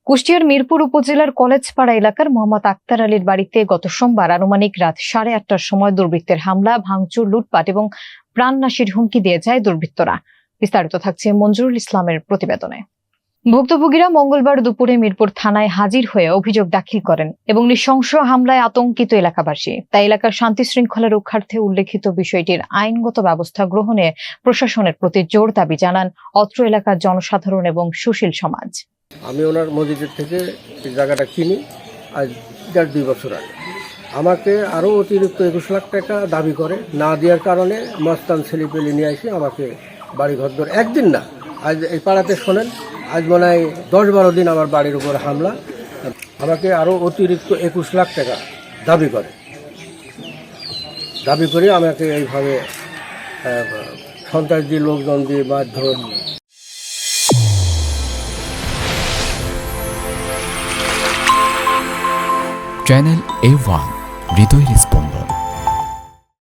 কুষ্টিয়ার মিরপুর উপজেলার কলেজপাড়া এলাকার মোহাম্মদ আক্তার আলীর বাড়িতে গত সোমবার আনুমানিক রাত 8:30টার সময় দুর্বৃত্তের হামলা, ভাঙচুর, লুটপাট এবং প্রাণনাশের হুমকি দিয়ে যায় দুর্বৃত্তরা। বিস্তারিত থাকছে মঞ্জুরুল ইসলামের প্রতিবেদনে। ভুক্তভোগীরা মঙ্গলবার দুপুরে মিরপুর থানায় হাজির হয়ে অভিযোগ দাখিল করেন এবং নৃশংস হামলায় আতঙ্কিত এলাকাবাসী। তাই এলাকার শান্তি শৃঙ্খলা রক্ষার্থে উল্লেখিত বিষয়টির আইনগত ব্যবস্থা গ্রহণে প্রশাসনের প্রতি জোর দাবি জানান অত্র এলাকার জনসাধারণ এবং সুশীল সমাজ। আমি ওনার মসজিদের থেকে এই জায়গাটা কিনি আজ 1.5-2 বছর আগে। আমাকে আরও অতিরিক্ত 21 লাখ টাকা দাবি করে, না দেওয়ার কারণে মস্তান ছেলেপেলে নিয়ে এসে আমাকে বাড়িঘর ধরে একদিন না, আজ এই পাড়াতে শোনেন, আজ মনে হয় 10-12 দিন আমার বাড়ির উপর হামলা। আমাকে আরও অতিরিক্ত 21 লাখ টাকা দাবি করে আমাকে এইভাবে সন্ত্রাস দিয়ে, লোকজন দিয়ে মারধর। চ্যানেল A1 হৃদয়ের স্পন্দন।